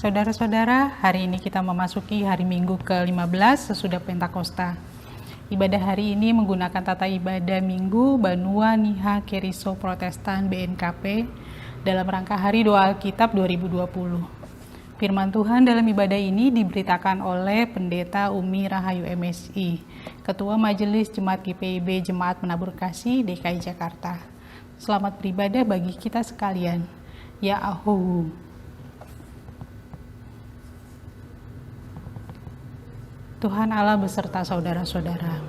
Saudara-saudara, hari ini kita memasuki hari Minggu ke-15 sesudah Pentakosta. Ibadah hari ini menggunakan tata ibadah Minggu Banua Niha Keriso Protestan BNKP dalam rangka Hari Doa Alkitab 2020. Firman Tuhan dalam ibadah ini diberitakan oleh Pendeta Umi Rahayu MSI, Ketua Majelis Jemaat GPIB Jemaat Menabur Kasih DKI Jakarta. Selamat beribadah bagi kita sekalian. Ya Ahu. Tuhan Allah beserta saudara-saudara.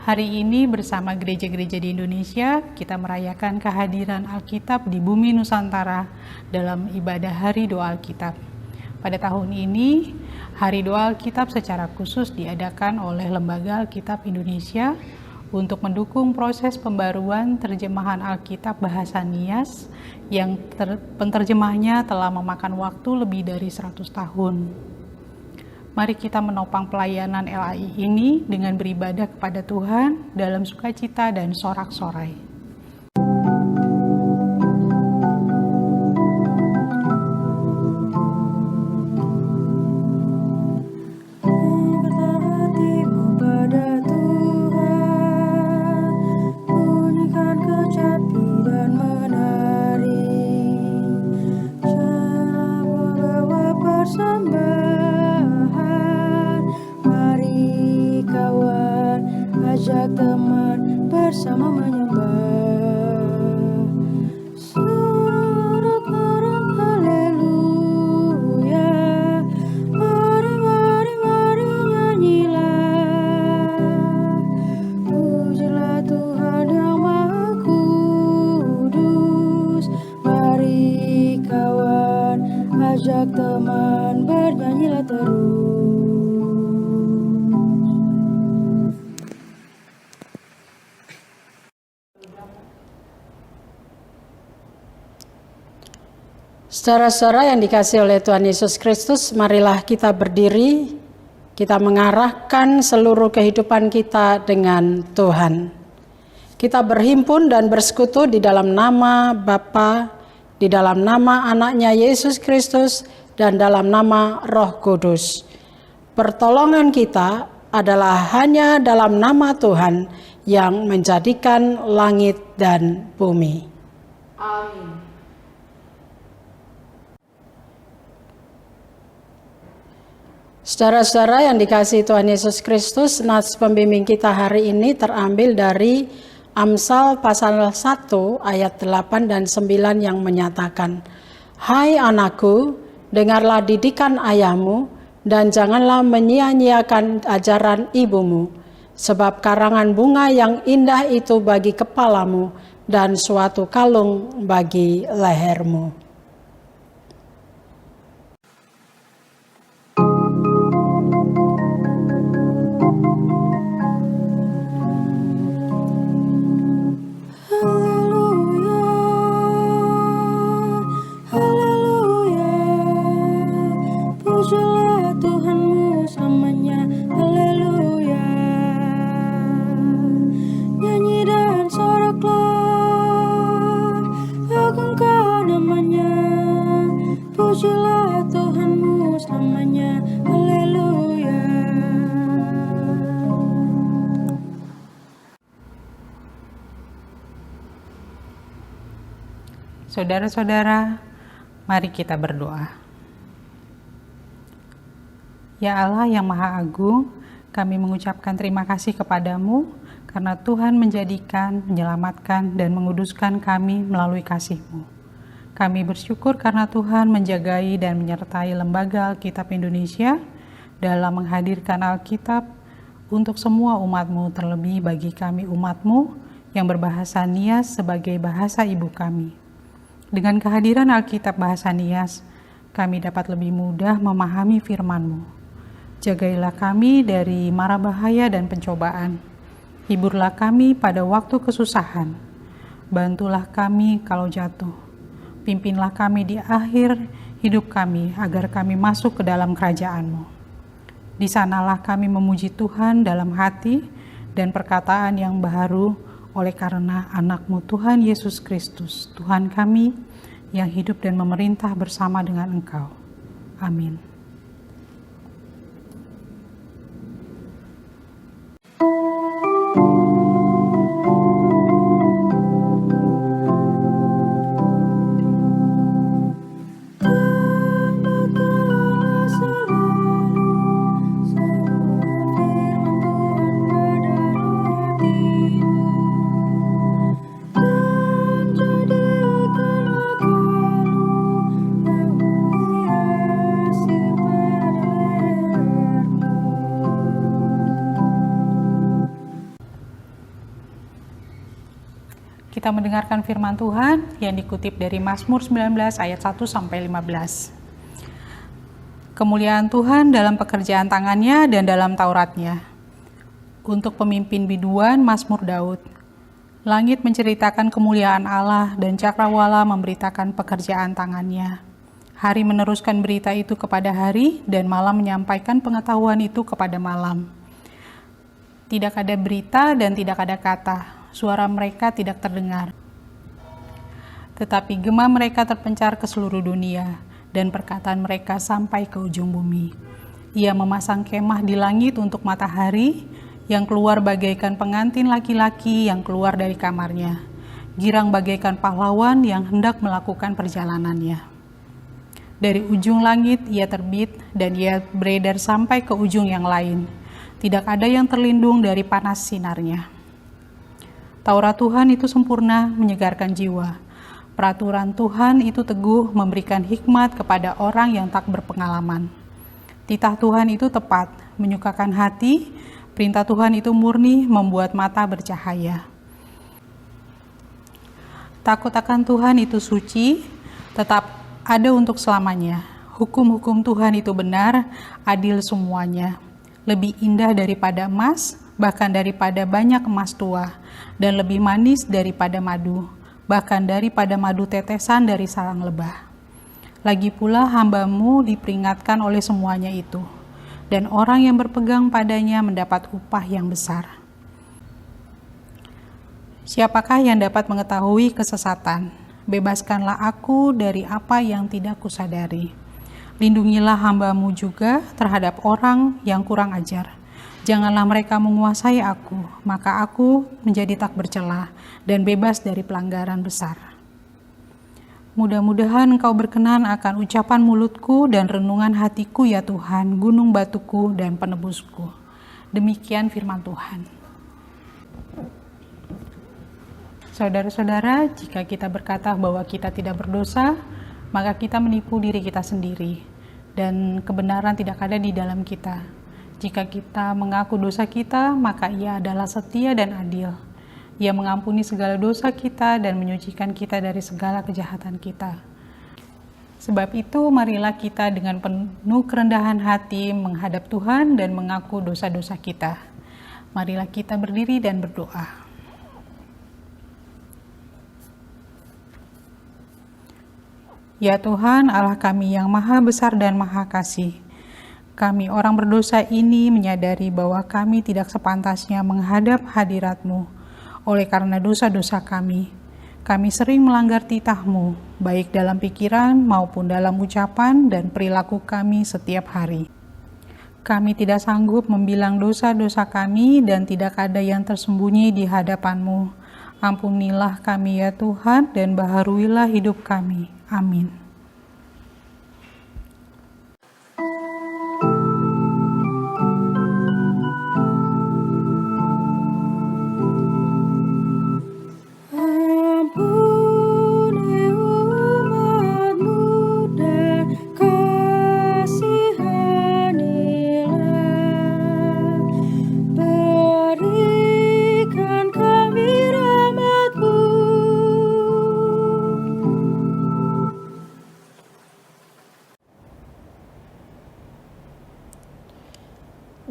Hari ini bersama gereja-gereja di Indonesia, kita merayakan kehadiran Alkitab di bumi Nusantara dalam ibadah Hari Doa Alkitab. Pada tahun ini, Hari Doa Alkitab secara khusus diadakan oleh Lembaga Alkitab Indonesia untuk mendukung proses pembaruan terjemahan Alkitab bahasa Nias yang penterjemahnya telah memakan waktu lebih dari 100 tahun. Mari kita menopang pelayanan LAI ini dengan beribadah kepada Tuhan dalam sukacita dan sorak-sorai. Ajak teman bersama menyembah, sorak-sorak haleluya. Mari, mari, mari nyanyilah, pujilah Tuhan yang Maha Kudus. Mari kawan, ajak teman bernyanyilah terus. Saudara-saudara yang dikasihi oleh Tuhan Yesus Kristus, marilah kita berdiri, kita mengarahkan seluruh kehidupan kita dengan Tuhan. Kita berhimpun dan bersekutu di dalam nama Bapa, di dalam nama anaknya Yesus Kristus, dan dalam nama Roh Kudus. Pertolongan kita adalah hanya dalam nama Tuhan yang menjadikan langit dan bumi. Amin. Saudara-saudara yang dikasihi Tuhan Yesus Kristus, nats pembimbing kita hari ini terambil dari Amsal pasal 1 ayat 8 dan 9 yang menyatakan, "Hai anakku, dengarlah didikan ayahmu dan janganlah menyia-nyiakan ajaran ibumu, sebab karangan bunga yang indah itu bagi kepalamu dan suatu kalung bagi lehermu." Pujilah Tuhanmu selamanya, haleluya. Saudara-saudara, mari kita berdoa. Ya Allah yang Maha Agung, kami mengucapkan terima kasih kepadamu karena Tuhan menjadikan, menyelamatkan, dan menguduskan kami melalui kasih-Mu. Kami bersyukur karena Tuhan menjagai dan menyertai Lembaga Alkitab Indonesia dalam menghadirkan Alkitab untuk semua umat-Mu, terlebih bagi kami umat-Mu yang berbahasa Nias sebagai bahasa ibu kami. Dengan kehadiran Alkitab bahasa Nias, kami dapat lebih mudah memahami firman-Mu. Jagailah kami dari mara bahaya dan pencobaan. Hiburlah kami pada waktu kesusahan. Bantulah kami kalau jatuh. Pimpinlah kami di akhir hidup kami agar kami masuk ke dalam kerajaan-Mu. Di sanalah kami memuji Tuhan dalam hati dan perkataan yang baru oleh karena anak-Mu Tuhan Yesus Kristus, Tuhan kami, yang hidup dan memerintah bersama dengan Engkau. Amin. Kita mendengarkan firman Tuhan yang dikutip dari Mazmur 19 ayat 1-15. Kemuliaan Tuhan dalam pekerjaan tangannya dan dalam Tauratnya. Untuk pemimpin biduan Mazmur Daud. Langit menceritakan kemuliaan Allah dan cakrawala memberitakan pekerjaan tangannya. Hari meneruskan berita itu kepada hari dan malam menyampaikan pengetahuan itu kepada malam. Tidak ada berita dan tidak ada kata. Suara mereka tidak terdengar. Tetapi gema mereka terpencar ke seluruh dunia, dan perkataan mereka sampai ke ujung bumi. Ia memasang kemah di langit untuk matahari, yang keluar bagaikan pengantin laki-laki yang keluar dari kamarnya, girang bagaikan pahlawan yang hendak melakukan perjalanannya. Dari ujung langit ia terbit, dan ia beredar sampai ke ujung yang lain. Tidak ada yang terlindung dari panas sinarnya. Taurat Tuhan itu sempurna, menyegarkan jiwa. Peraturan Tuhan itu teguh, memberikan hikmat kepada orang yang tak berpengalaman. Titah Tuhan itu tepat, menyukakan hati. Perintah Tuhan itu murni, membuat mata bercahaya. Takut akan Tuhan itu suci, tetap ada untuk selamanya. Hukum-hukum Tuhan itu benar, adil semuanya. Lebih indah daripada emas, bahkan daripada banyak emas tua, dan lebih manis daripada madu, bahkan daripada madu tetesan dari sarang lebah. Lagi pula hamba-Mu diperingatkan oleh semuanya itu, dan orang yang berpegang padanya mendapat upah yang besar. Siapakah yang dapat mengetahui kesesatan? Bebaskanlah aku dari apa yang tidak kusadari. Lindungilah hamba-Mu juga terhadap orang yang kurang ajar. Janganlah mereka menguasai aku, maka aku menjadi tak bercela dan bebas dari pelanggaran besar. Mudah-mudahan Engkau berkenan akan ucapan mulutku dan renungan hatiku ya Tuhan, gunung batuku dan penebusku. Demikian firman Tuhan. Saudara-saudara, jika kita berkata bahwa kita tidak berdosa, maka kita menipu diri kita sendiri, dan kebenaran tidak ada di dalam kita. Jika kita mengaku dosa kita, maka Ia adalah setia dan adil. Ia mengampuni segala dosa kita dan menyucikan kita dari segala kejahatan kita. Sebab itu, marilah kita dengan penuh kerendahan hati menghadap Tuhan dan mengaku dosa-dosa kita. Marilah kita berdiri dan berdoa. Ya Tuhan, Allah kami yang maha besar dan maha kasih, kami orang berdosa ini menyadari bahwa kami tidak sepantasnya menghadap hadirat-Mu. Oleh karena dosa-dosa kami sering melanggar titah-Mu, baik dalam pikiran maupun dalam ucapan dan perilaku kami setiap hari. Kami tidak sanggup membilang dosa-dosa kami dan tidak ada yang tersembunyi di hadapan-Mu. Ampunilah kami ya Tuhan dan baharuilah hidup kami. Amin.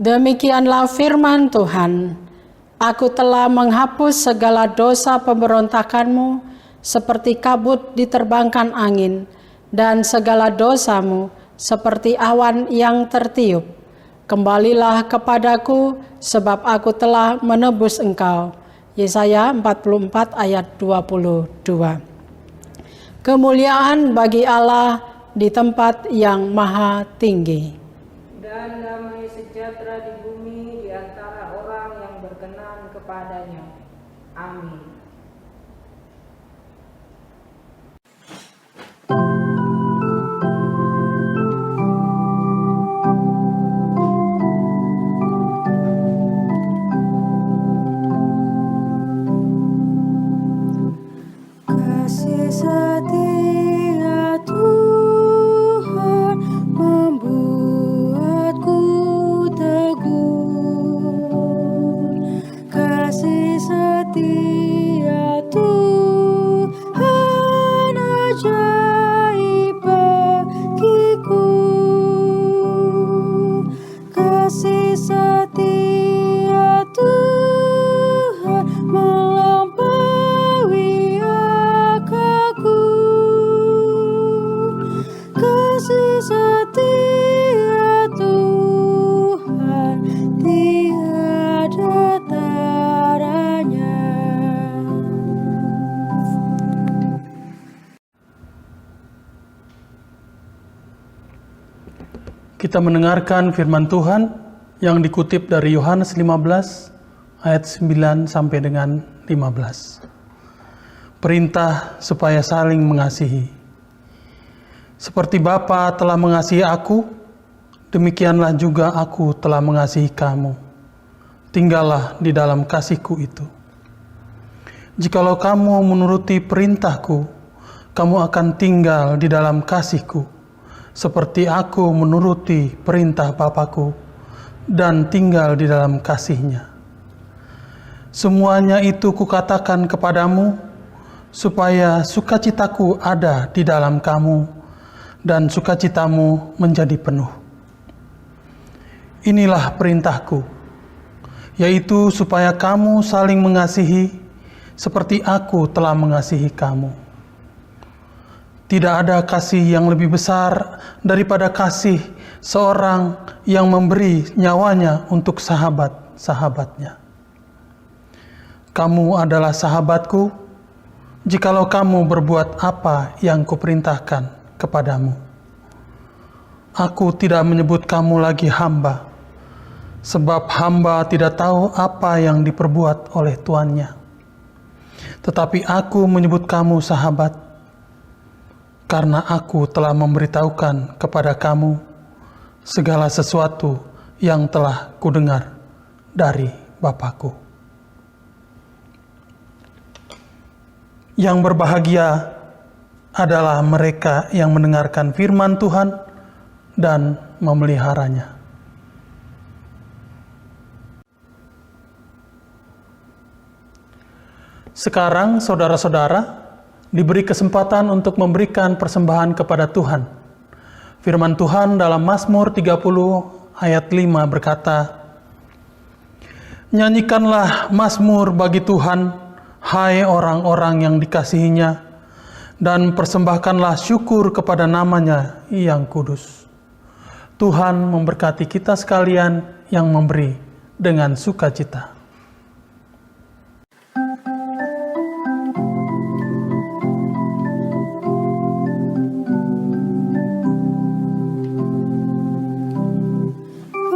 Demikianlah firman Tuhan. Aku telah menghapus segala dosa pemberontakanmu seperti kabut diterbangkan angin, dan segala dosamu seperti awan yang tertiup. Kembalilah kepadaku, sebab aku telah menebus engkau. Yesaya 44 ayat 22. Kemuliaan bagi Allah di tempat yang maha tinggi. Dan damai sejahtera di bumi di antara orang yang berkenan kepadanya. Amin. Kasih setia Tuhan membuatku teguh. Kasih setia Tuhan ajaib bagiku. Kasih setia Tuhan melampaui akalku. Kasih setia Tuhan tiada taranya. Kita mendengarkan firman Tuhan yang dikutip dari Yohanes 15 ayat 9 sampai dengan 15. Perintah supaya saling mengasihi. Seperti Bapa telah mengasihi aku, demikianlah juga aku telah mengasihi kamu. Tinggallah di dalam kasihku itu. Jikalau kamu menuruti perintahku, kamu akan tinggal di dalam kasihku, seperti aku menuruti perintah Bapakku dan tinggal di dalam kasihnya. Semuanya itu kukatakan kepadamu, supaya sukacitaku ada di dalam kamu, dan sukacitamu menjadi penuh. Inilah perintahku, yaitu supaya kamu saling mengasihi, seperti aku telah mengasihi kamu. Tidak ada kasih yang lebih besar daripada kasih seorang yang memberi nyawanya untuk sahabat-sahabatnya. Kamu adalah sahabatku, jikalau kamu berbuat apa yang kuperintahkan kepadamu. Aku tidak menyebut kamu lagi hamba, sebab hamba tidak tahu apa yang diperbuat oleh tuannya. Tetapi aku menyebut kamu sahabat, karena aku telah memberitahukan kepada kamu segala sesuatu yang telah kudengar dari Bapakku. Yang berbahagia adalah mereka yang mendengarkan firman Tuhan dan memeliharanya. Sekarang saudara-saudara diberi kesempatan untuk memberikan persembahan kepada Tuhan. Firman Tuhan dalam Mazmur 30 ayat 5 berkata, "Nyanyikanlah mazmur bagi Tuhan, hai orang-orang yang dikasihinya, dan persembahkanlah syukur kepada namanya yang kudus." Tuhan memberkati kita sekalian yang memberi dengan sukacita.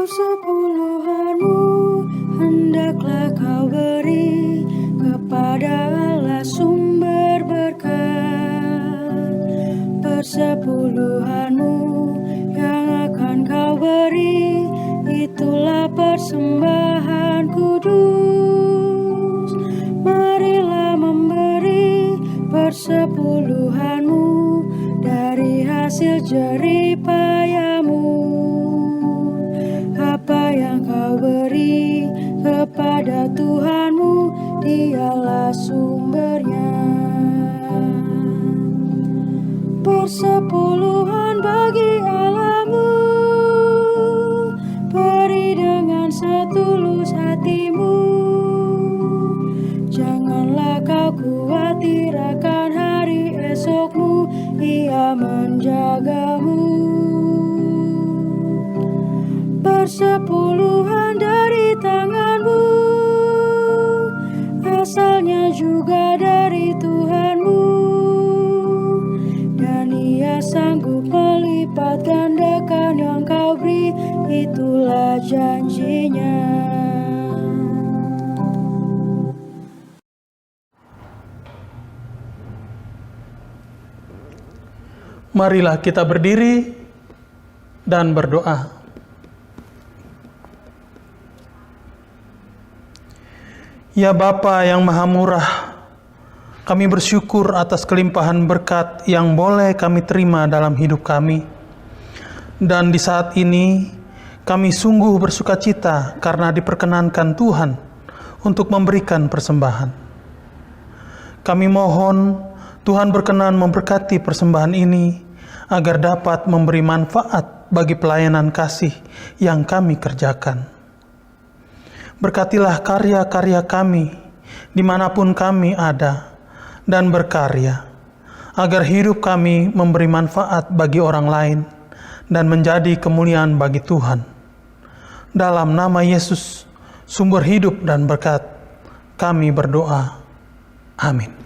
Persepuluhanmu hendaklah kau beri kepada Allah sumber berkat. Persepuluhanmu yang akan kau beri, itulah persembahan kudus. Marilah memberi persepuluhanmu dari hasil jerih payahmu. Apa yang kau beri kepada Tuhanmu, dialah sumbernya. Persepuluhan bagi Allahmu, beri dengan setulus hatimu. Janganlah kau khawatir akan hari esokmu, Ia menjagamu. Persepuluhan dari tanganmu, asalnya juga dari Tuhanmu. Marilah kita berdiri dan berdoa. Ya Bapa yang Maha Murah, kami bersyukur atas kelimpahan berkat yang boleh kami terima dalam hidup kami. Dan di saat ini, kami sungguh bersukacita karena diperkenankan Tuhan untuk memberikan persembahan. Kami mohon Tuhan berkenan memberkati persembahan ini agar dapat memberi manfaat bagi pelayanan kasih yang kami kerjakan. Berkatilah karya-karya kami dimanapun kami ada dan berkarya, agar hidup kami memberi manfaat bagi orang lain dan menjadi kemuliaan bagi Tuhan. Dalam nama Yesus, sumber hidup dan berkat, kami berdoa. Amin.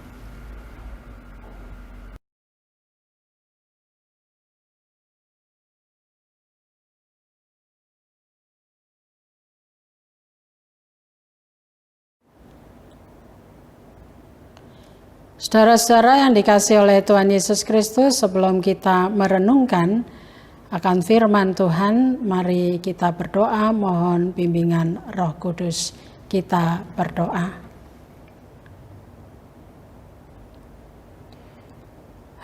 Saudara-saudara yang dikasihi oleh Tuhan Yesus Kristus, sebelum kita merenungkan akan firman Tuhan, mari kita berdoa mohon bimbingan Roh Kudus. Kita berdoa.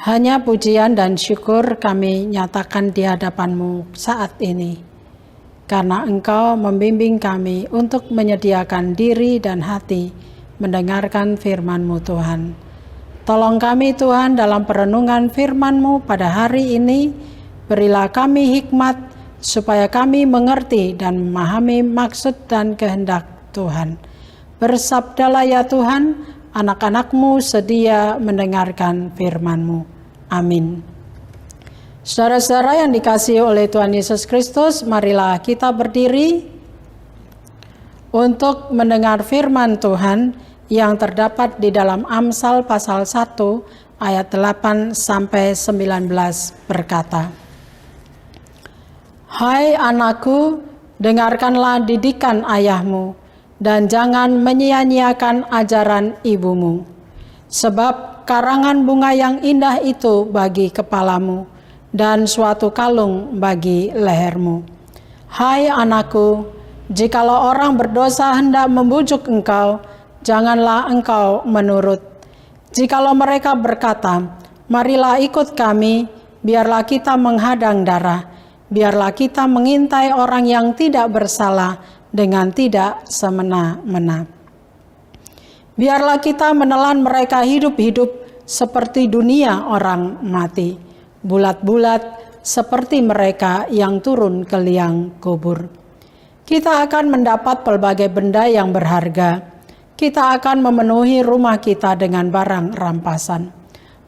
Hanya pujian dan syukur kami nyatakan di hadapan-Mu saat ini, karena Engkau membimbing kami untuk menyediakan diri dan hati mendengarkan firman-Mu Tuhan. Tolong kami Tuhan dalam perenungan firman-Mu pada hari ini, berilah kami hikmat supaya kami mengerti dan memahami maksud dan kehendak Tuhan. Bersabdalah ya Tuhan, anak-anak-Mu sedia mendengarkan firman-Mu. Amin. Saudara-saudara yang dikasihi oleh Tuhan Yesus Kristus, marilah kita berdiri untuk mendengar firman Tuhan yang terdapat di dalam Amsal pasal 1 ayat 8 sampai 19 berkata, Hai anakku, dengarkanlah didikan ayahmu dan jangan menyia-nyiakan ajaran ibumu. Sebab karangan bunga yang indah itu bagi kepalamu dan suatu kalung bagi lehermu. Hai anakku, jikalau orang berdosa hendak membujuk engkau, janganlah engkau menurut. Jikalau mereka berkata, marilah ikut kami, biarlah kita menghadang darah, biarlah kita mengintai orang yang tidak bersalah dengan tidak semena-mena. Biarlah kita menelan mereka hidup-hidup seperti dunia orang mati, bulat-bulat seperti mereka yang turun ke liang kubur. Kita akan mendapat pelbagai benda yang berharga. Kita akan memenuhi rumah kita dengan barang rampasan.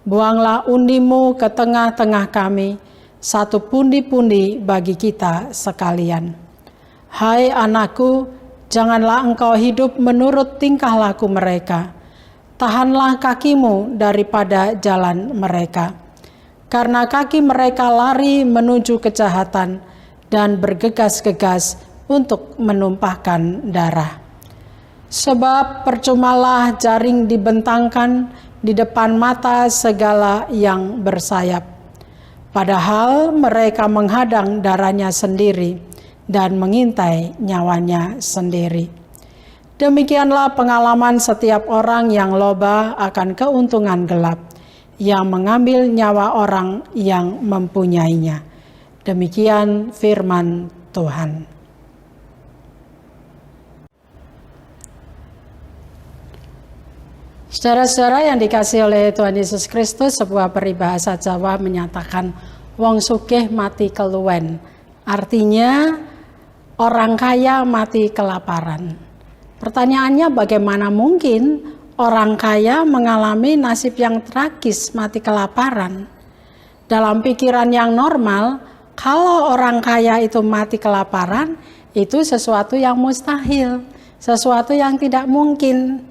Buanglah undimu ke tengah-tengah kami, satu pundi-pundi bagi kita sekalian. Hai anakku, janganlah engkau hidup menurut tingkah laku mereka. Tahanlah kakimu daripada jalan mereka. Karena kaki mereka lari menuju kejahatan dan bergegas-gegas untuk menumpahkan darah. Sebab percumalah jaring dibentangkan di depan mata segala yang bersayap. Padahal mereka menghadang darahnya sendiri dan mengintai nyawanya sendiri. Demikianlah pengalaman setiap orang yang loba akan keuntungan gelap, yang mengambil nyawa orang yang mempunyainya. Demikian firman Tuhan. Saudara-saudara yang dikasihi oleh Tuhan Yesus Kristus, sebuah peribahasa Jawa menyatakan wong sugih mati keluwen. Artinya orang kaya mati kelaparan. Pertanyaannya, bagaimana mungkin orang kaya mengalami nasib yang tragis mati kelaparan? Dalam pikiran yang normal, kalau orang kaya itu mati kelaparan, itu sesuatu yang mustahil, sesuatu yang tidak mungkin.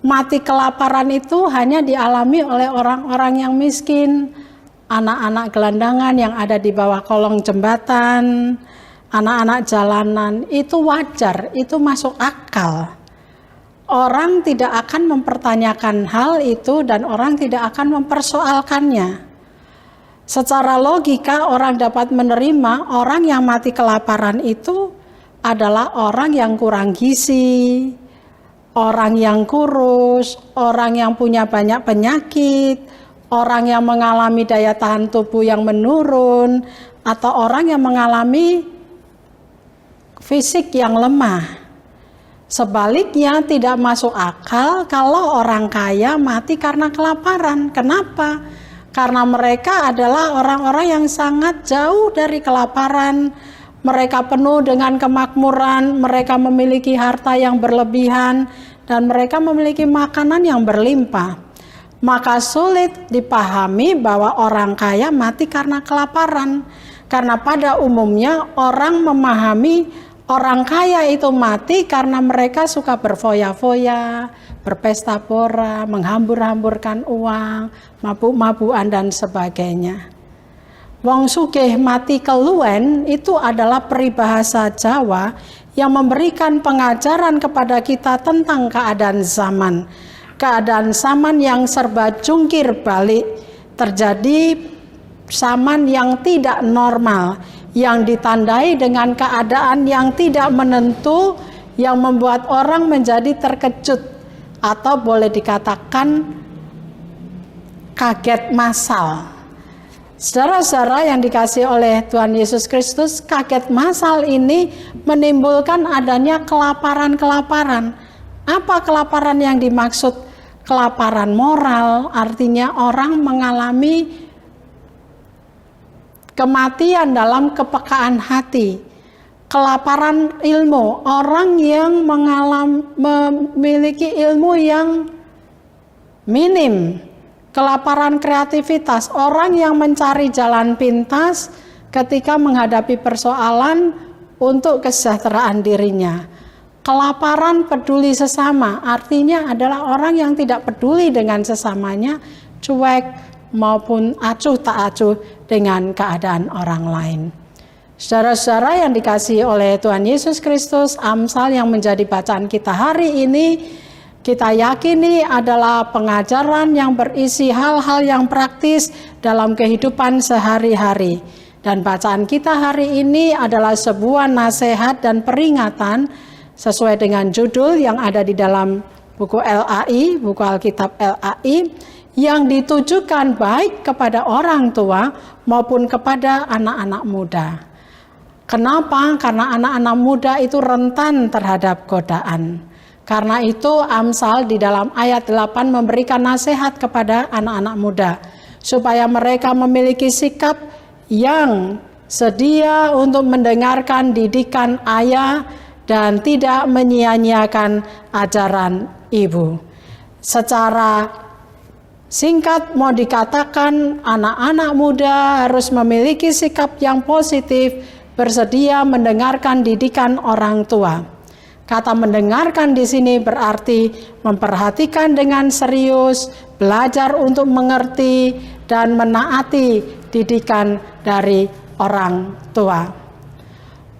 Mati kelaparan itu hanya dialami oleh orang-orang yang miskin, anak-anak gelandangan yang ada di bawah kolong jembatan, anak-anak jalanan. Itu wajar, itu masuk akal. Orang tidak akan mempertanyakan hal itu dan orang tidak akan mempersoalkannya. Secara logika orang dapat menerima orang yang mati kelaparan itu adalah orang yang kurang gizi, orang yang kurus, orang yang punya banyak penyakit, orang yang mengalami daya tahan tubuh yang menurun, atau orang yang mengalami fisik yang lemah. Sebaliknya tidak masuk akal kalau orang kaya mati karena kelaparan. Kenapa? Karena mereka adalah orang-orang yang sangat jauh dari kelaparan. Mereka penuh dengan kemakmuran, mereka memiliki harta yang berlebihan, dan mereka memiliki makanan yang berlimpah. Maka sulit dipahami bahwa orang kaya mati karena kelaparan. Karena pada umumnya orang memahami orang kaya itu mati karena mereka suka berfoya-foya, berpesta pora, menghambur-hamburkan uang, mabuk-mabukan dan sebagainya. Wong sugih mati keluwen itu adalah peribahasa Jawa yang memberikan pengajaran kepada kita tentang keadaan zaman. Keadaan zaman yang serba jungkir balik, terjadi zaman yang tidak normal, yang ditandai dengan keadaan yang tidak menentu, yang membuat orang menjadi terkejut atau boleh dikatakan kaget massal. Saudara-saudara yang dikasihi oleh Tuhan Yesus Kristus, kaget massal ini menimbulkan adanya kelaparan-kelaparan. Apa kelaparan yang dimaksud? Kelaparan moral, artinya orang mengalami kematian dalam kepekaan hati. Kelaparan ilmu, orang yang memiliki ilmu yang minim. Kelaparan kreativitas, orang yang mencari jalan pintas ketika menghadapi persoalan untuk kesejahteraan dirinya. Kelaparan peduli sesama, artinya adalah orang yang tidak peduli dengan sesamanya, cuek maupun acuh tak acuh dengan keadaan orang lain. Saudara-saudara yang dikasihi oleh Tuhan Yesus Kristus, Amsal yang menjadi bacaan kita hari ini, kita yakini adalah pengajaran yang berisi hal-hal yang praktis dalam kehidupan sehari-hari. Dan bacaan kita hari ini adalah sebuah nasihat dan peringatan sesuai dengan judul yang ada di dalam buku LAI, buku Alkitab LAI, yang ditujukan baik kepada orang tua maupun kepada anak-anak muda. Kenapa? Karena anak-anak muda itu rentan terhadap godaan. Karena itu Amsal di dalam ayat 8 memberikan nasihat kepada anak-anak muda supaya mereka memiliki sikap yang sedia untuk mendengarkan didikan ayah dan tidak menyia-nyiakan ajaran ibu. Secara singkat mau dikatakan anak-anak muda harus memiliki sikap yang positif, bersedia mendengarkan didikan orang tua. Kata mendengarkan di sini berarti memperhatikan dengan serius, belajar untuk mengerti dan menaati didikan dari orang tua.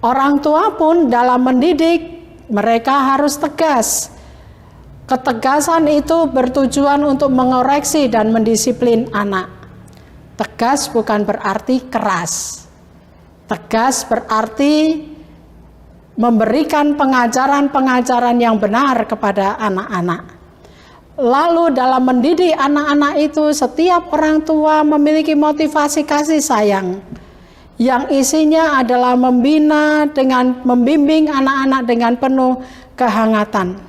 Orang tua pun dalam mendidik mereka harus tegas. Ketegasan itu bertujuan untuk mengoreksi dan mendisiplin anak. Tegas bukan berarti keras. Tegas berarti memberikan pengajaran-pengajaran yang benar kepada anak-anak. Lalu dalam mendidik anak-anak itu setiap orang tua memiliki motivasi kasih sayang yang isinya adalah membimbing anak-anak dengan penuh kehangatan.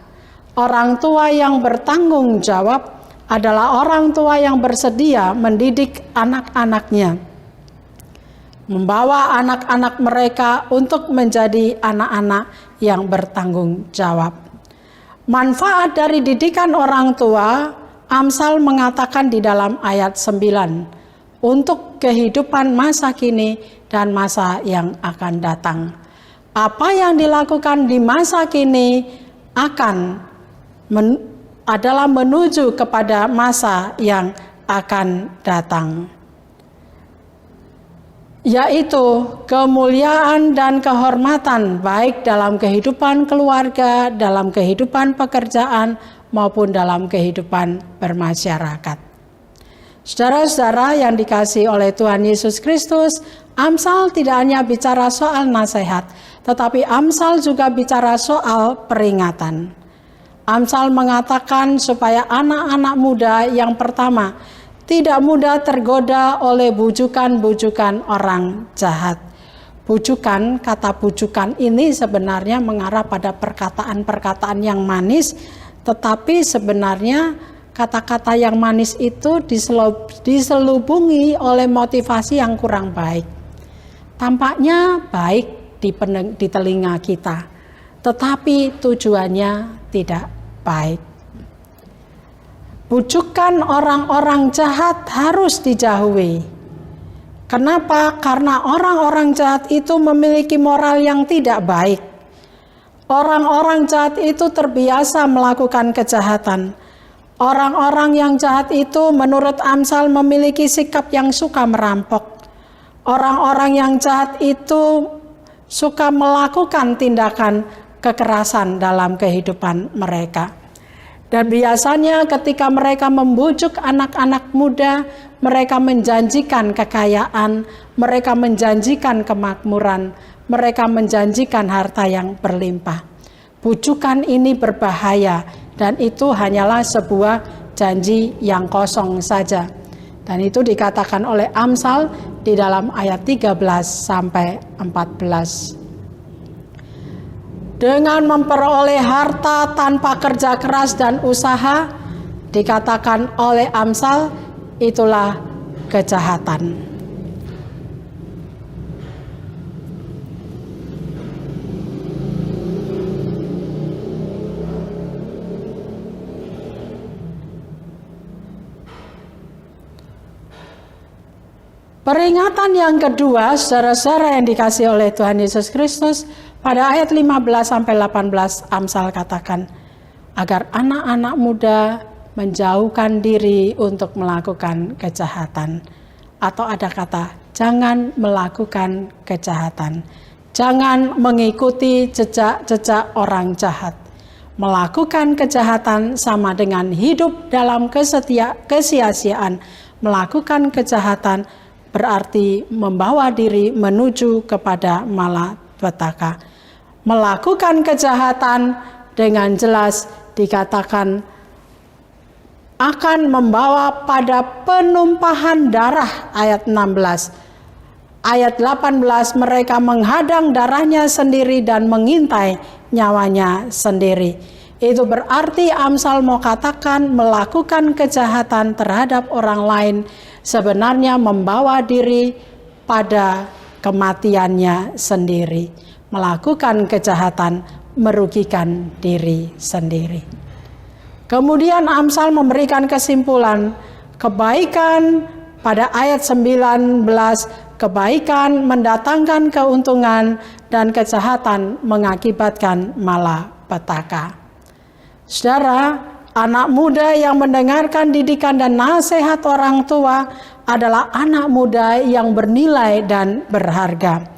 Orang tua yang bertanggung jawab adalah orang tua yang bersedia mendidik anak-anaknya, membawa anak-anak mereka untuk menjadi anak-anak yang bertanggung jawab. Manfaat dari didikan orang tua, Amsal mengatakan di dalam ayat 9, untuk kehidupan masa kini dan masa yang akan datang. Apa yang dilakukan di masa kini adalah menuju kepada masa yang akan datang, yaitu kemuliaan dan kehormatan baik dalam kehidupan keluarga, dalam kehidupan pekerjaan, maupun dalam kehidupan bermasyarakat. Saudara-saudara yang dikasihi oleh Tuhan Yesus Kristus, Amsal tidak hanya bicara soal nasihat, tetapi Amsal juga bicara soal peringatan. Amsal mengatakan supaya anak-anak muda yang pertama tidak mudah tergoda oleh bujukan-bujukan orang jahat. Bujukan, kata bujukan ini sebenarnya mengarah pada perkataan-perkataan yang manis, tetapi sebenarnya kata-kata yang manis itu diselubungi oleh motivasi yang kurang baik. Tampaknya baik di telinga kita, tetapi tujuannya tidak baik. Bujukan orang-orang jahat harus dijauhi. Kenapa? Karena orang-orang jahat itu memiliki moral yang tidak baik. Orang-orang jahat itu terbiasa melakukan kejahatan. Orang-orang yang jahat itu menurut Amsal memiliki sikap yang suka merampok. Orang-orang yang jahat itu suka melakukan tindakan kekerasan dalam kehidupan mereka. Dan biasanya ketika mereka membujuk anak-anak muda, mereka menjanjikan kekayaan, mereka menjanjikan kemakmuran, mereka menjanjikan harta yang berlimpah. Bujukan ini berbahaya dan itu hanyalah sebuah janji yang kosong saja. Dan itu dikatakan oleh Amsal di dalam ayat 13 sampai 14. Dengan memperoleh harta tanpa kerja keras dan usaha, dikatakan oleh Amsal, itulah kejahatan. Peringatan yang kedua, saudara-saudara yang dikasihi oleh Tuhan Yesus Kristus, pada ayat 15-18 Amsal katakan, agar anak-anak muda menjauhkan diri untuk melakukan kejahatan. Atau ada kata, jangan melakukan kejahatan. Jangan mengikuti jejak-jejak orang jahat. Melakukan kejahatan sama dengan hidup dalam kesia-siaan. Melakukan kejahatan berarti membawa diri menuju kepada malapetaka. Melakukan kejahatan dengan jelas dikatakan akan membawa pada penumpahan darah, ayat 16. Ayat 18, mereka menghadang darahnya sendiri dan mengintai nyawanya sendiri. Itu berarti Amsal mau katakan melakukan kejahatan terhadap orang lain sebenarnya membawa diri pada kematiannya sendiri. Melakukan kejahatan merugikan diri sendiri. Kemudian Amsal memberikan kesimpulan, kebaikan pada ayat 19, kebaikan mendatangkan keuntungan dan kejahatan mengakibatkan malapetaka. Saudara, anak muda yang mendengarkan didikan dan nasihat orang tua adalah anak muda yang bernilai dan berharga.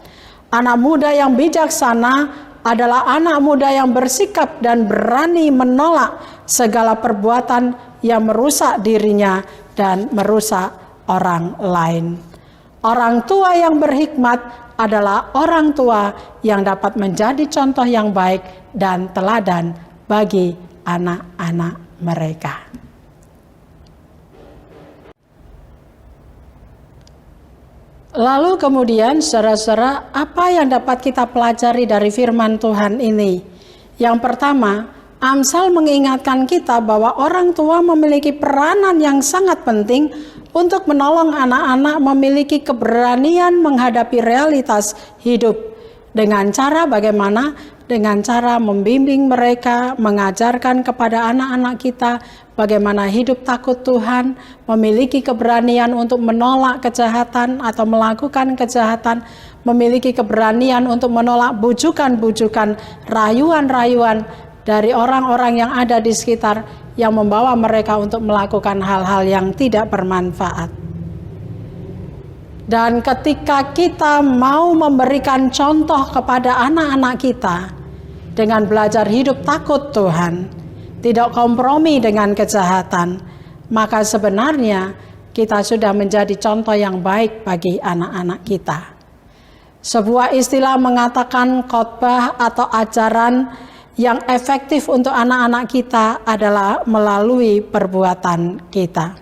Anak muda yang bijaksana adalah anak muda yang bersikap dan berani menolak segala perbuatan yang merusak dirinya dan merusak orang lain. Orang tua yang berhikmat adalah orang tua yang dapat menjadi contoh yang baik dan teladan bagi anak-anak mereka. Lalu kemudian saudara-saudara, apa yang dapat kita pelajari dari firman Tuhan ini? Yang pertama, Amsal mengingatkan kita bahwa orang tua memiliki peranan yang sangat penting untuk menolong anak-anak memiliki keberanian menghadapi realitas hidup. Dengan cara bagaimana? Dengan cara membimbing mereka, mengajarkan kepada anak-anak kita bagaimana hidup takut Tuhan, memiliki keberanian untuk menolak kejahatan atau melakukan kejahatan, memiliki keberanian untuk menolak bujukan-bujukan, rayuan-rayuan dari orang-orang yang ada di sekitar yang membawa mereka untuk melakukan hal-hal yang tidak bermanfaat. Dan ketika kita mau memberikan contoh kepada anak-anak kita dengan belajar hidup takut Tuhan, tidak kompromi dengan kejahatan, maka sebenarnya kita sudah menjadi contoh yang baik bagi anak-anak kita. Sebuah istilah mengatakan khotbah atau ajaran yang efektif untuk anak-anak kita adalah melalui perbuatan kita.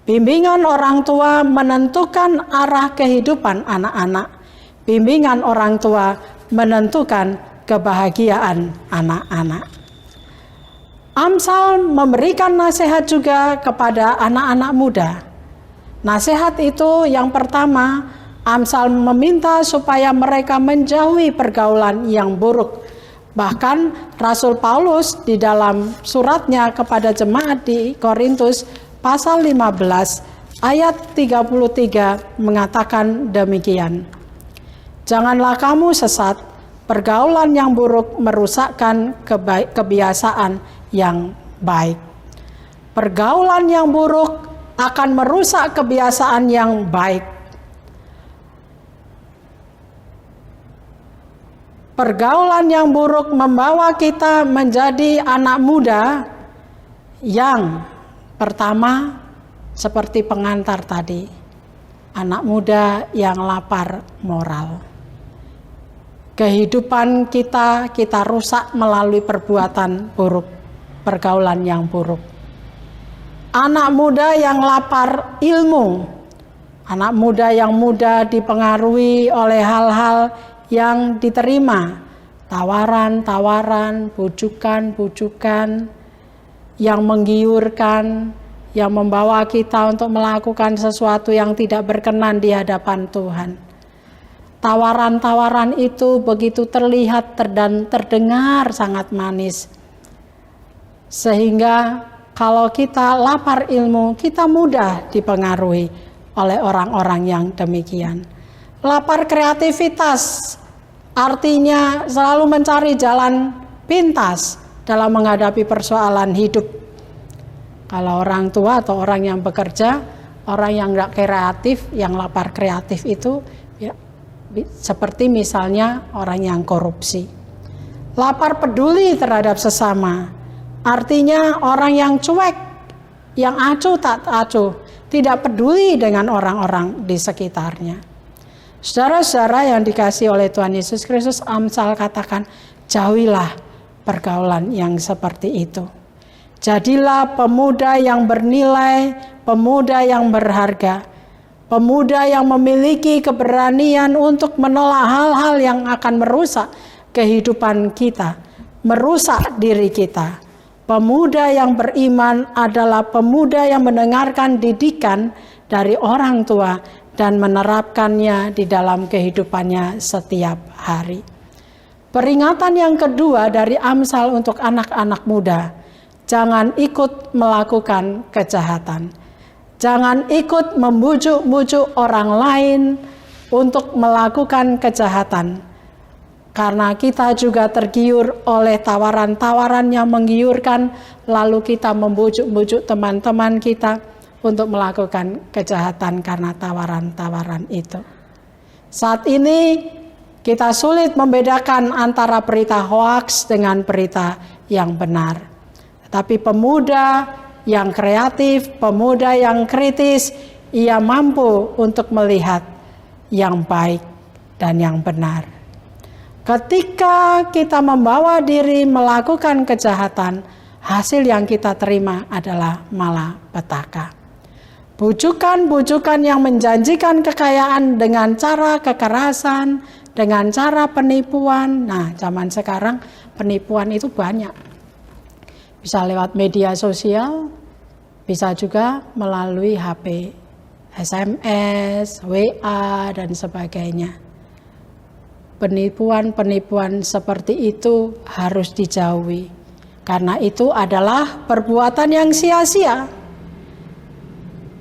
Bimbingan orang tua menentukan arah kehidupan anak-anak. Bimbingan orang tua menentukan kebahagiaan anak-anak. Amsal memberikan nasihat juga kepada anak-anak muda. Nasihat itu yang pertama, Amsal meminta supaya mereka menjauhi pergaulan yang buruk. Bahkan Rasul Paulus di dalam suratnya kepada jemaat di Korintus pasal 15 ayat 33 mengatakan demikian. Janganlah kamu sesat, pergaulan yang buruk merusakkan kebiasaan yang baik. Pergaulan yang buruk akan merusak kebiasaan yang baik. Pergaulan yang buruk membawa kita menjadi anak muda yang pertama seperti pengantar tadi, anak muda yang lapar moral. Kehidupan kita rusak melalui perbuatan buruk, pergaulan yang buruk. Anak muda yang lapar ilmu, anak muda yang mudah dipengaruhi oleh hal-hal yang diterima, tawaran-tawaran, bujukan-bujukan yang menggiurkan, yang membawa kita untuk melakukan sesuatu yang tidak berkenan di hadapan Tuhan. Tawaran-tawaran itu begitu terlihat dan terdengar sangat manis. Sehingga kalau kita lapar ilmu, kita mudah dipengaruhi oleh orang-orang yang demikian. Lapar kreativitas, artinya selalu mencari jalan pintas dalam menghadapi persoalan hidup. Kalau orang tua atau orang yang bekerja, orang yang nggak kreatif, yang lapar kreatif itu ya, seperti misalnya orang yang korupsi. Lapar peduli terhadap sesama, artinya orang yang cuek, yang acuh tak acuh, tidak peduli dengan orang-orang di sekitarnya. Saudara-saudara yang dikasihi oleh Tuhan Yesus Kristus, Amsal katakan, jauhilah pergaulan yang seperti itu. Jadilah pemuda yang bernilai, pemuda yang berharga, pemuda yang memiliki keberanian untuk menolak hal-hal yang akan merusak kehidupan kita, merusak diri kita. Pemuda yang beriman adalah pemuda yang mendengarkan didikan dari orang tua dan menerapkannya di dalam kehidupannya setiap hari. Peringatan yang kedua dari Amsal untuk anak-anak muda, jangan ikut melakukan kejahatan. Jangan ikut membujuk-bujuk orang lain untuk melakukan kejahatan. Karena kita juga tergiur oleh tawaran-tawaran yang menggiurkan, lalu kita membujuk-bujuk teman-teman kita untuk melakukan kejahatan karena tawaran-tawaran itu. Saat ini kita sulit membedakan antara berita hoaks dengan berita yang benar. Tapi pemuda yang kreatif, pemuda yang kritis, ia mampu untuk melihat yang baik dan yang benar. Ketika kita membawa diri melakukan kejahatan, hasil yang kita terima adalah malapetaka. Bujukan-bujukan yang menjanjikan kekayaan dengan cara kekerasan, dengan cara penipuan. Nah, zaman sekarang penipuan itu banyak. Bisa lewat media sosial, bisa juga melalui HP, SMS, WA, dan sebagainya. Penipuan-penipuan seperti itu harus dijauhi, karena itu adalah perbuatan yang sia-sia.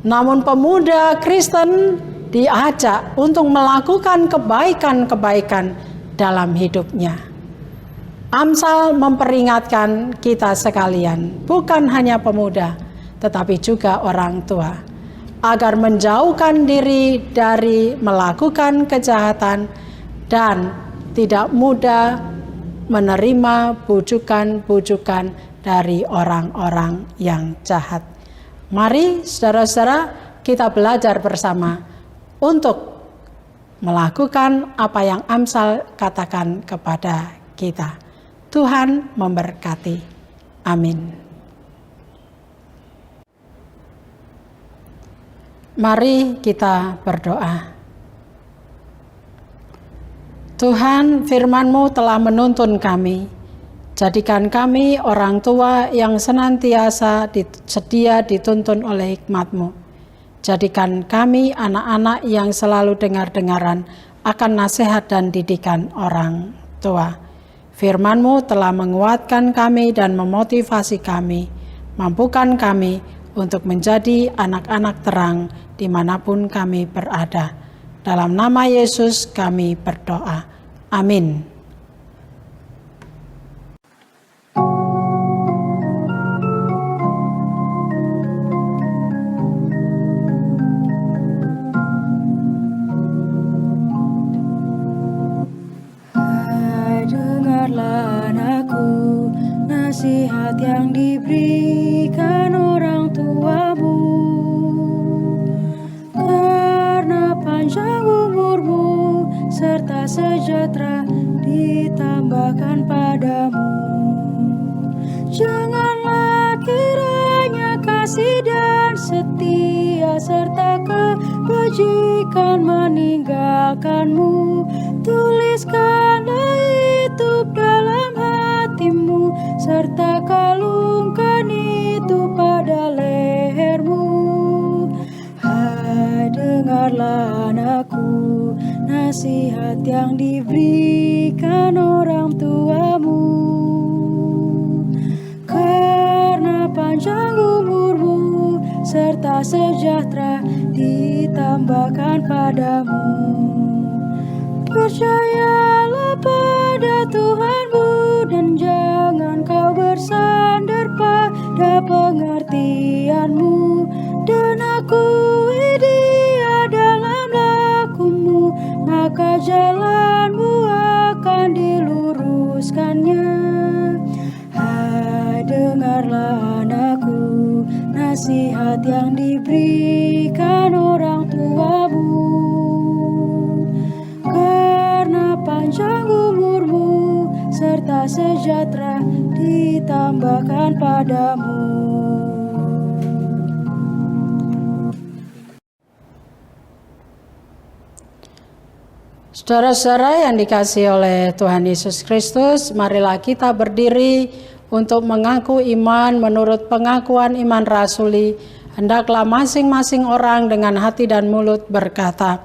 Namun pemuda Kristen diajak untuk melakukan kebaikan-kebaikan dalam hidupnya. Amsal memperingatkan kita sekalian, bukan hanya pemuda, tetapi juga orang tua, agar menjauhkan diri dari melakukan kejahatan dan tidak mudah menerima bujukan-bujukan dari orang-orang yang jahat. Mari saudara-saudara, kita belajar bersama untuk melakukan apa yang Amsal katakan kepada kita. Tuhan memberkati. Amin. Mari kita berdoa. Tuhan, firman-Mu telah menuntun kami. Jadikan kami orang tua yang senantiasa sedia dituntun oleh hikmat-Mu. Jadikan kami anak-anak yang selalu dengar-dengaran akan nasihat dan didikan orang tua. Firman-Mu telah menguatkan kami dan memotivasi kami. Mampukan kami untuk menjadi anak-anak terang dimanapun kami berada. Dalam nama Yesus kami berdoa. Amin. Hai, dengarlah anakku, nasihat yang diberikan orang tuamu. Karena panjang umurmu serta sejahtera ditambahkan padamu. Janganlah kiranya kasih dan setia serta kebajikan meninggalkanmu. Tuliskanlah itu dalam hatimu serta kalungkan itu pada lehermu. Hai, dengarlah anakku, nasihat yang diberikan orang tuamu. Karena panjang umurmu serta sejahtera ditambahkan padamu. Percayalah pada Tuhanmu dan jangan kau bersandar pada pengertianmu. Dan akui Dia dalam lakumu, maka jalanmu akan diluruskannya. Hai, dengarlah anakku, nasihat yang diberikan orang tuamu. Karena panjang umurmu serta sejahtera ditambahkan padamu. Saudara-saudara yang dikasihi oleh Tuhan Yesus Kristus, marilah kita berdiri untuk mengaku iman menurut pengakuan iman rasuli. Hendaklah masing-masing orang dengan hati dan mulut berkata,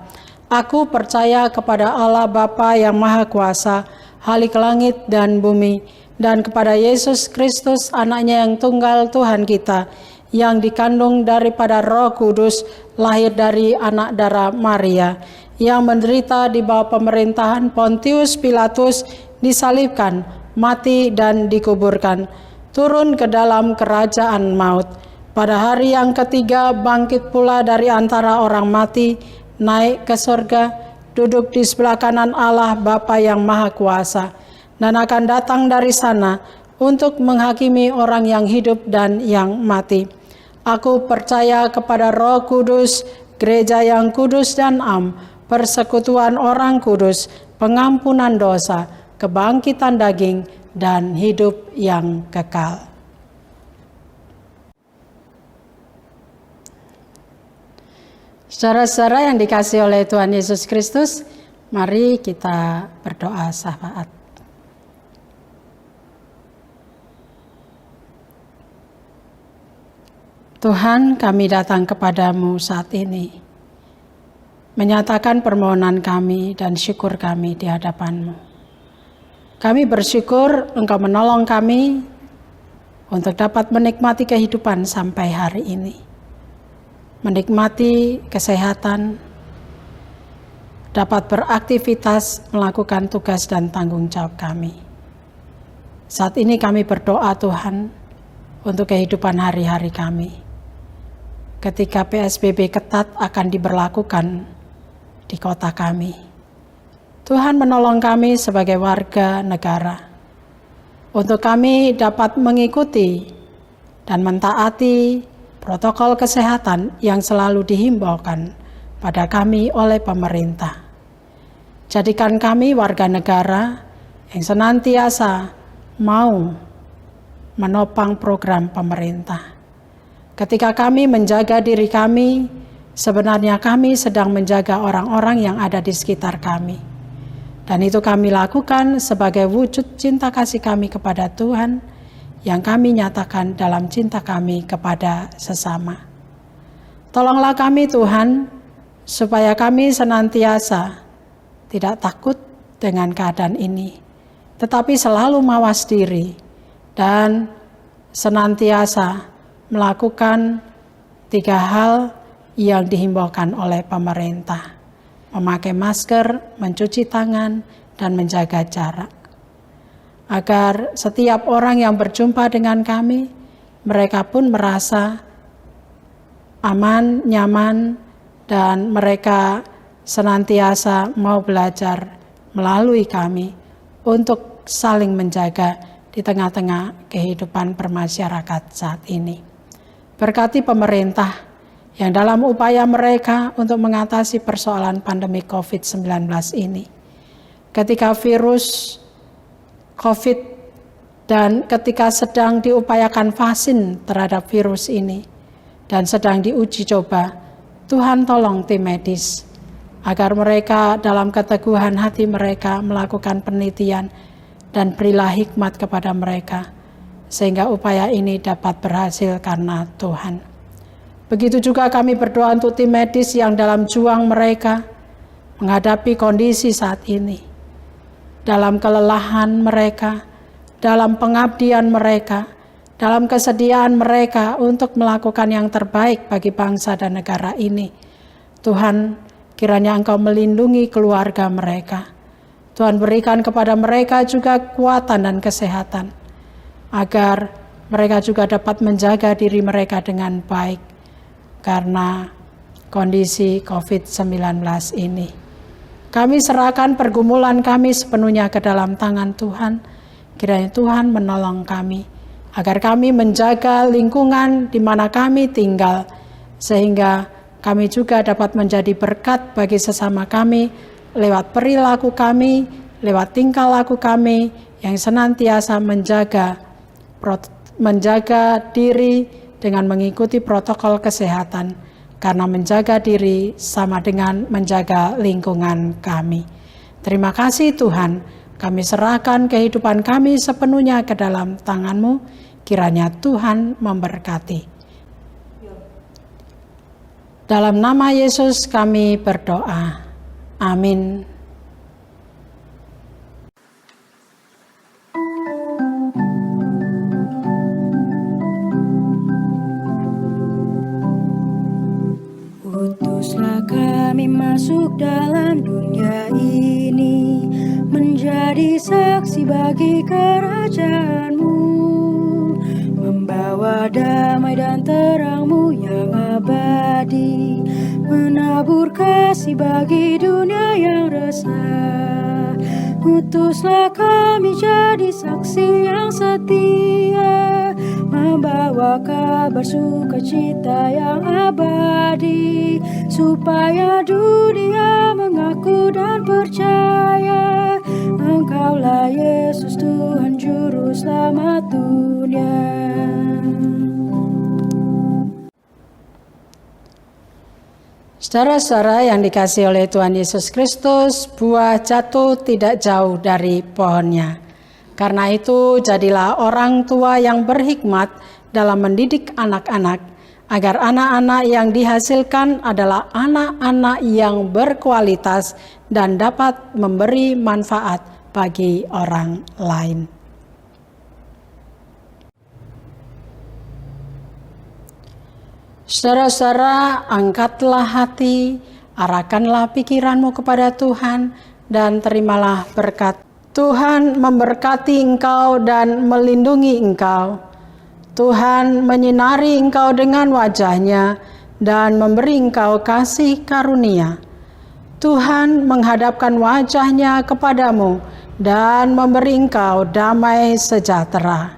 Aku percaya kepada Allah Bapa yang Maha Kuasa, Khalik langit dan bumi, dan kepada Yesus Kristus, anaknya yang tunggal Tuhan kita, yang dikandung daripada Roh Kudus, lahir dari anak darah Maria, yang menderita di bawah pemerintahan Pontius Pilatus, disalibkan, mati dan dikuburkan, turun ke dalam kerajaan maut. Pada hari yang ketiga bangkit pula dari antara orang mati, naik ke surga, duduk di sebelah kanan Allah Bapa yang Maha Kuasa, dan akan datang dari sana untuk menghakimi orang yang hidup dan yang mati. Aku percaya kepada Roh Kudus, gereja yang kudus dan am, persekutuan orang kudus, pengampunan dosa, kebangkitan daging, dan hidup yang kekal. Saudara-saudara yang dikasihi oleh Tuhan Yesus Kristus, mari kita berdoa syafaat. Tuhan, kami datang kepadamu saat ini, menyatakan permohonan kami dan syukur kami di hadapan-Mu. Kami bersyukur Engkau menolong kami untuk dapat menikmati kehidupan sampai hari ini. Menikmati kesehatan, dapat beraktivitas, melakukan tugas dan tanggung jawab kami. Saat ini kami berdoa Tuhan untuk kehidupan hari-hari kami. Ketika PSBB ketat akan diberlakukan di kota kami, Tuhan menolong kami sebagai warga negara untuk kami dapat mengikuti dan mentaati protokol kesehatan yang selalu dihimbaukan pada kami oleh pemerintah. Jadikan kami warga negara yang senantiasa mau menopang program pemerintah. Ketika kami menjaga diri kami, sebenarnya kami sedang menjaga orang-orang yang ada di sekitar kami. Dan itu kami lakukan sebagai wujud cinta kasih kami kepada Tuhan yang kami nyatakan dalam cinta kami kepada sesama. Tolonglah kami Tuhan, supaya kami senantiasa tidak takut dengan keadaan ini, tetapi selalu mawas diri dan senantiasa melakukan 3 hal yang dihimbaukan oleh pemerintah: memakai masker, mencuci tangan, dan menjaga jarak. Agar setiap orang yang berjumpa dengan kami, mereka pun merasa aman, nyaman, dan mereka senantiasa mau belajar melalui kami untuk saling menjaga di tengah-tengah kehidupan bermasyarakat saat ini. Berkati pemerintah yang dalam upaya mereka untuk mengatasi persoalan pandemi COVID-19 ini. Ketika virus COVID dan ketika sedang diupayakan vaksin terhadap virus ini dan sedang diuji coba, Tuhan tolong tim medis agar mereka dalam keteguhan hati mereka melakukan penelitian dan berilah hikmat kepada mereka sehingga upaya ini dapat berhasil karena Tuhan. Begitu juga kami berdoa untuk tim medis yang dalam juang mereka menghadapi kondisi saat ini. Dalam kelelahan mereka, dalam pengabdian mereka, dalam kesediaan mereka untuk melakukan yang terbaik bagi bangsa dan negara ini. Tuhan, kiranya Engkau melindungi keluarga mereka. Tuhan, berikan kepada mereka juga kekuatan dan kesehatan, agar mereka juga dapat menjaga diri mereka dengan baik karena kondisi COVID-19 ini. Kami serahkan pergumulan kami sepenuhnya ke dalam tangan Tuhan. Kiranya Tuhan menolong kami, agar kami menjaga lingkungan di mana kami tinggal, sehingga kami juga dapat menjadi berkat bagi sesama kami, lewat perilaku kami, lewat tingkah laku kami, yang senantiasa menjaga diri dengan mengikuti protokol kesehatan. Karena menjaga diri sama dengan menjaga lingkungan kami. Terima kasih Tuhan, kami serahkan kehidupan kami sepenuhnya ke dalam tangan-Mu, kiranya Tuhan memberkati. Dalam nama Yesus kami berdoa. Amin. Utuslah kami masuk dalam dunia ini, menjadi saksi bagi kerajaan-Mu, membawa damai dan terang-Mu yang abadi, menabur kasih bagi dunia yang resah. Utuslah kami jadi saksi yang setia, membawa kabar sukacita yang abadi, supaya dunia mengaku dan percaya Engkaulah Yesus Tuhan Juru Selamat dunia. Saudara-saudara yang dikasihi oleh Tuhan Yesus Kristus, buah jatuh tidak jauh dari pohonnya. Karena itu, jadilah orang tua yang berhikmat dalam mendidik anak-anak, agar anak-anak yang dihasilkan adalah anak-anak yang berkualitas dan dapat memberi manfaat bagi orang lain. Saudara-saudara, angkatlah hati, arahkanlah pikiranmu kepada Tuhan, dan terimalah berkat. Tuhan memberkati engkau dan melindungi engkau. Tuhan menyinari engkau dengan wajah-Nya dan memberi engkau kasih karunia. Tuhan menghadapkan wajah-Nya kepadamu dan memberi engkau damai sejahtera.